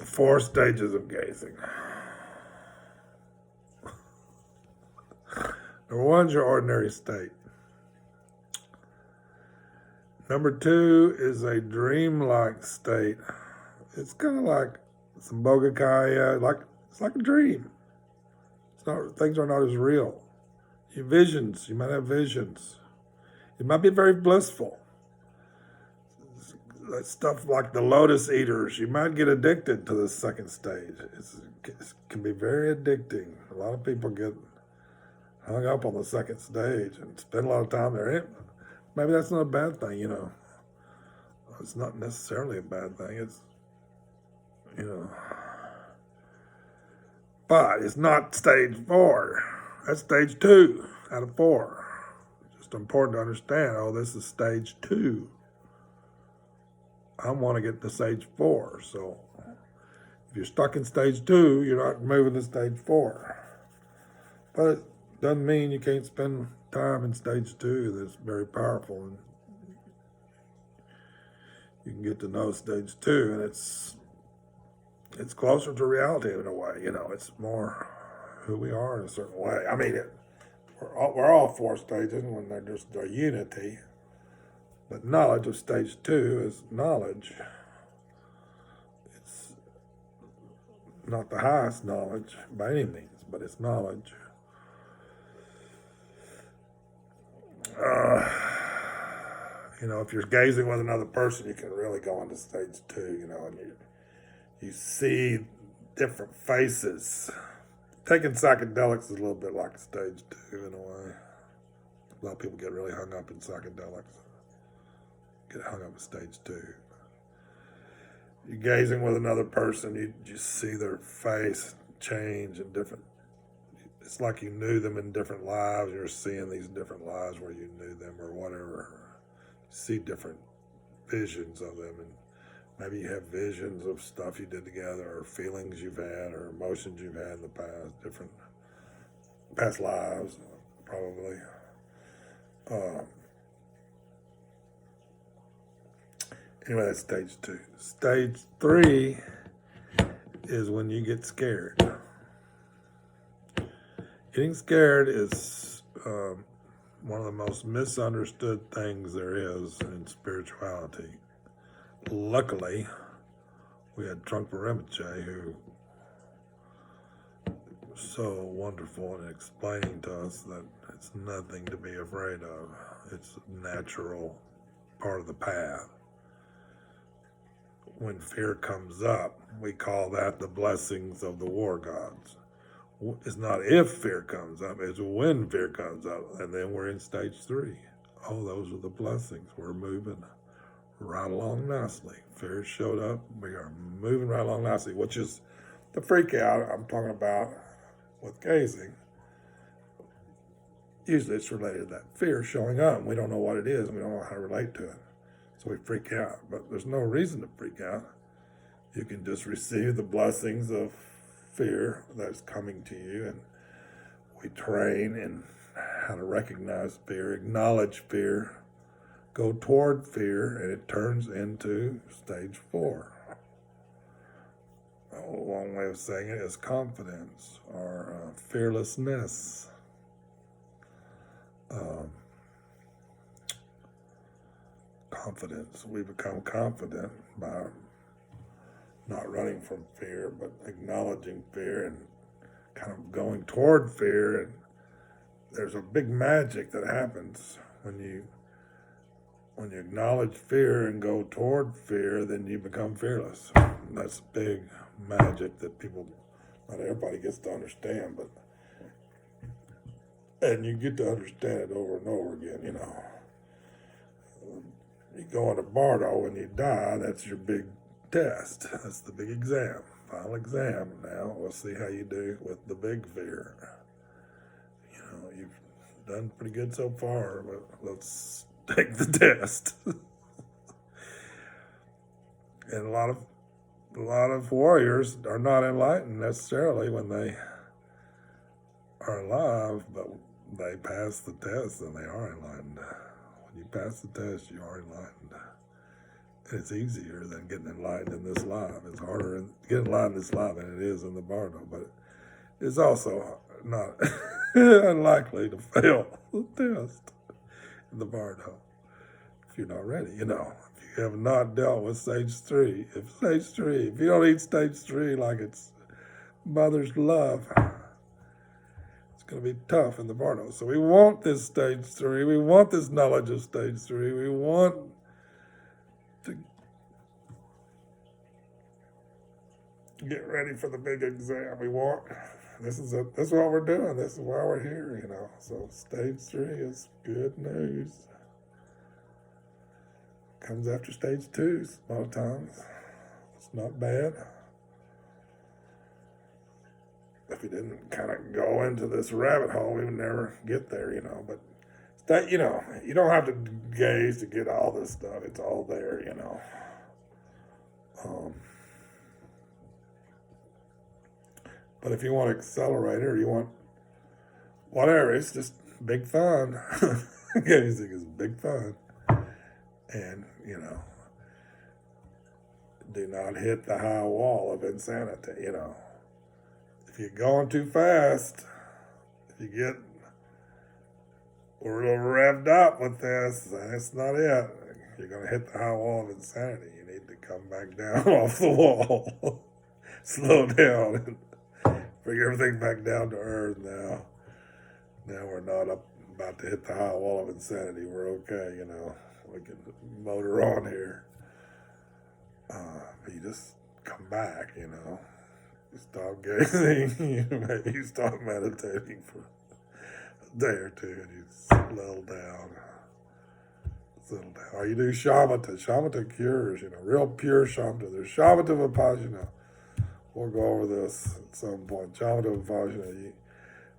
The 4 stages of gazing. Number 1 is your ordinary state. Number 2 is a dreamlike state. It's kind of like some bogakaya, it's like a dream. Things are not as real. You might have visions. It might be very blissful. That stuff like the lotus eaters, you might get addicted to the second stage. It can be very addicting. A lot of people get hung up on the second stage and spend a lot of time there. Maybe that's not a bad thing, It's not necessarily a bad thing. It's, but it's not stage 4. That's stage 2 out of 4. Just important to understand, this is stage 2. I want to get to stage 4. So if you're stuck in stage 2, you're not moving to stage 4. But it doesn't mean you can't spend time in stage 2 that's very powerful. And you can get to know stage 2, and it's closer to reality in a way. It's more who we are in a certain way. I mean, we're all 4 stages when they're just a unity. But knowledge of stage 2 is knowledge. It's not the highest knowledge by any means, but it's knowledge. If you're gazing with another person, you can really go into stage 2, and you see different faces. Taking psychedelics is a little bit like stage 2 in a way. A lot of people get really hung up in psychedelics. Get hung up at stage 2. You're gazing with another person, you just see their face change in different. It's like you knew them in different lives. You're seeing these different lives where you knew them or whatever. You see different visions of them, and maybe you have visions of stuff you did together, or feelings you've had, or emotions you've had in the past, different past lives, probably. Anyway, that's stage 2. Stage 3 is when you get scared. Getting scared is one of the most misunderstood things there is in spirituality. Luckily, we had Trungpa Rinpoche, who was so wonderful in explaining to us that it's nothing to be afraid of. It's a natural part of the path. When fear comes up, we call that the blessings of the war gods. It's not if fear comes up, it's when fear comes up, and then we're in stage 3. Those are the blessings. We're moving right along nicely. Fear showed up, we are moving right along nicely, which is the freak out I'm talking about with gazing. Usually it's related to that fear showing up. We don't know what it is, and we don't know how to relate to it. So we freak out, but there's no reason to freak out. You can just receive the blessings of fear that's coming to you, and we train in how to recognize fear, acknowledge fear, go toward fear, and it turns into stage 4. One way of saying it is confidence or fearlessness. Confidence. We become confident by not running from fear, but acknowledging fear and kind of going toward fear. And there's a big magic that happens when you acknowledge fear and go toward fear, then you become fearless. And that's big magic that not everybody gets to understand, and you get to understand it over and over again, You go into Bardo when you die, that's your big test. That's the big exam, final exam. Now we'll see how you do with the big fear. You've done pretty good so far, but let's take the test. And a lot of warriors are not enlightened necessarily when they are alive, but they pass the test and they are enlightened. When you pass the test, you are enlightened. It's easier than getting enlightened in this life. It's harder to get enlightened in this life than it is in the Bardo, but it's also not unlikely to fail the test in the Bardo if you're not ready. If you have not dealt with stage 3, if you don't eat stage 3 like it's mother's love, it's going to be tough in the Bardo. So we want this stage 3. We want this knowledge of stage 3. We want to get ready for the big exam. This is what we're doing. This is why we're here, So stage 3 is good news. Comes after stage 2 a lot of times. It's not bad. If we didn't kind of go into this rabbit hole, we would never get there, But you don't have to gaze to get all this stuff. It's all there, But if you want to accelerate it or you want whatever, it's just big fun. Gazing is big fun. And, do not hit the high wall of insanity, If you're going too fast, if you we're a little revved up with this, that's not it. You're going to hit the high wall of insanity. You need to come back down off the wall. Slow down and bring everything back down to earth now. Now we're not about to hit the high wall of insanity. We're okay, We can motor on here. You just come back, You stop gazing. Maybe you stop meditating for a day or two and you settle down. Or you do shamatha. Shamatha cures, real pure shamatha. There's shamatha vipassana. We'll go over this at some point. Shamatha vipassana.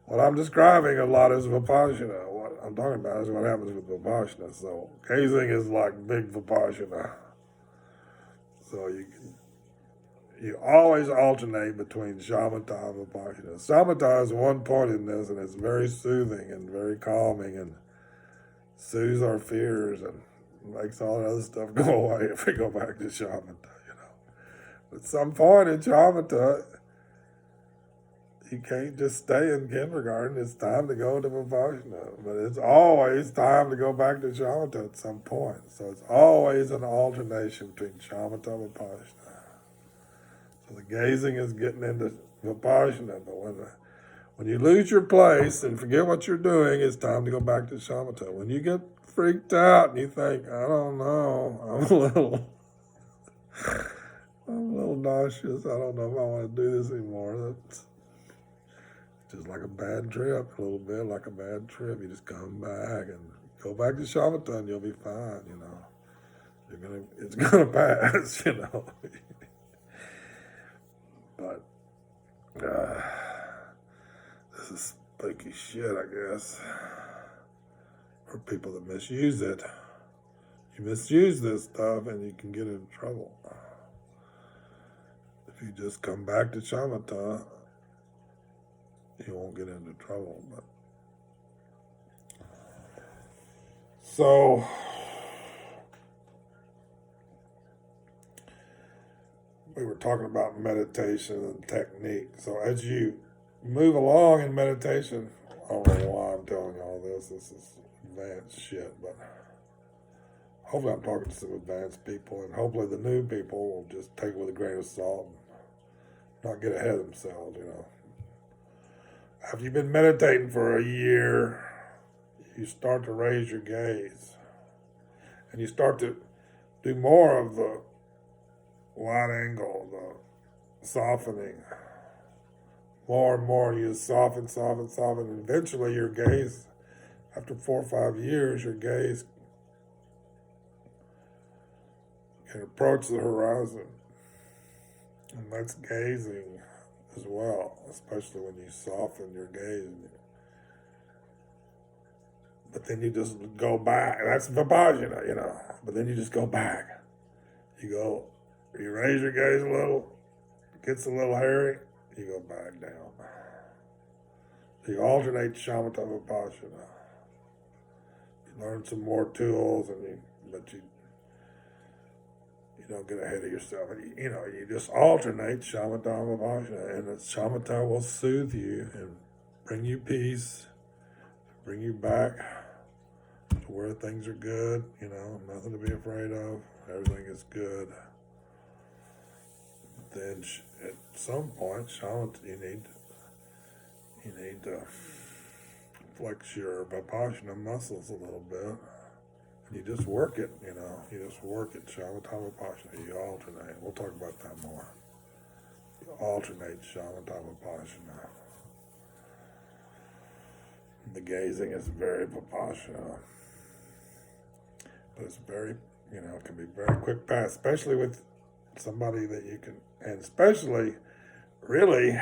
What I'm describing a lot is vipassana. What I'm talking about is what happens with vipassana. So gazing is like big vipassana. So you always alternate between shamatha and vipassana. Shamatha is one point in this, and it's very soothing and very calming and soothes our fears and makes all that other stuff go away if we go back to shamatha, At some point in shamatha, you can't just stay in kindergarten. It's time to go to vipassana. But it's always time to go back to shamatha at some point. So it's always an alternation between shamatha and vipassana. So the gazing is getting into vipassana. But when you lose your place and forget what you're doing, it's time to go back to shamatha. When you get freaked out and you think, I don't know, I'm a little nauseous. I don't know if I want to do this anymore. That's just like a bad trip, a little bit like a bad trip. You just come back and go back to shamatha and you'll be fine, It's gonna pass, But this is spooky shit, I guess. For people that misuse it. You misuse this stuff and you can get in trouble. If you just come back to shamatha, you won't get into trouble. But so we were talking about meditation and technique. So as you move along in meditation, I don't know why I'm telling you all this. This is advanced shit, but hopefully I'm talking to some advanced people, and hopefully the new people will just take it with a grain of salt and not get ahead of themselves, After you've been meditating for a year, you start to raise your gaze, and you start to do more of the wide angle, the softening. More and more, you soften, and eventually your gaze, after 4 or 5 years, your gaze can approach the horizon. And that's gazing as well, especially when you soften your gaze. But then you just go back. That's vipassana, But then you just go back. You raise your gaze a little, gets a little hairy, you go back down. So you alternate shamatha vipassana. You learn some more tools, but you, You don't get ahead of yourself. And you just alternate shamatha vipassana, and the shamatha will soothe you and bring you peace, bring you back to where things are good. Nothing to be afraid of. Everything is good. Then at some point, shamatha, you need to flex your vipassana muscles a little bit. You just work it, you just work it, shamatha vipassana, you alternate. We'll talk about that more. You alternate shamatha vipassana. The gazing is very vipassana, but it's very, it can be very quick pass, especially with somebody that you can, and especially, really,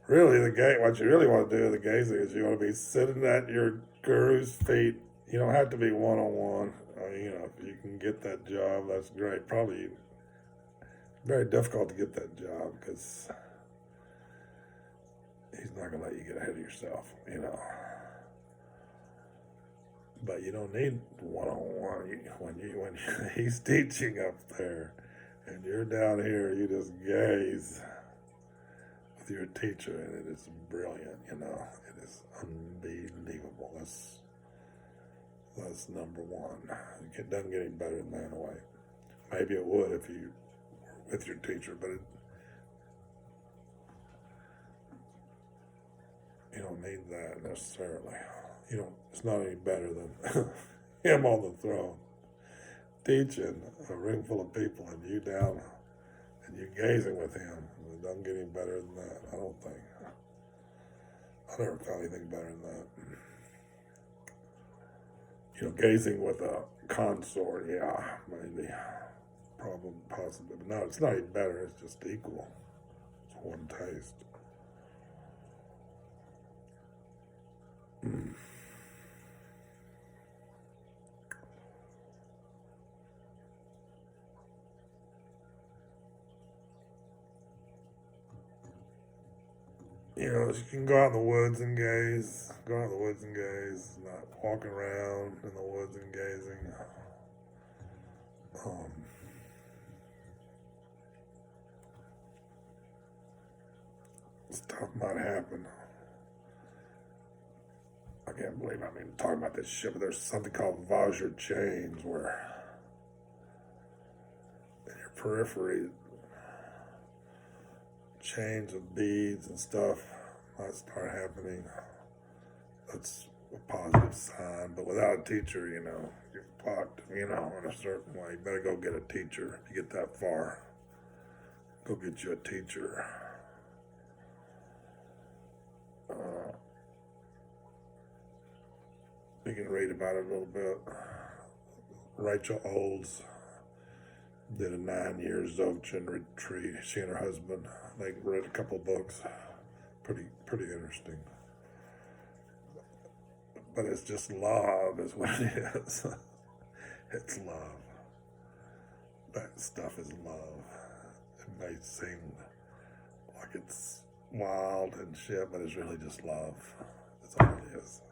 what you really want to do with the gazing is you want to be sitting at your guru's feet. You don't have to be one-on-one. If you can get that job, that's great. Probably very difficult to get that job because he's not going to let you get ahead of yourself, But you don't need one-on-one. When he's teaching up there and you're down here, you just gaze with your teacher, and it is brilliant, It is unbelievable. That's number one. It doesn't get any better than that in a way. Maybe it would if you were with your teacher, but you don't need that necessarily. It's not any better than him on the throne teaching a room full of people and you down and you gazing with him. It doesn't get any better than that, I don't think. I never found anything better than that. Gazing with a consort, yeah, maybe, possibly. But no, it's not even better, it's just equal. It's one taste. You can go out in the woods and gaze, not walking around in the woods and gazing. Stuff might happen. I can't believe I'm even talking about this shit, but there's something called Vajra chains where in your periphery, chains of beads and stuff might start happening. That's a positive sign, but without a teacher, you're fucked, in a certain way. You better go get a teacher to get that far. Go get you a teacher. You can read about it a little bit. Rachel Olds did a 9-year Dzogchen retreat. She and her husband, they read a couple of books. Pretty interesting. But it's just love is what it is. It's love. That stuff is love. It may seem like it's wild and shit, but it's really just love. That's all it is.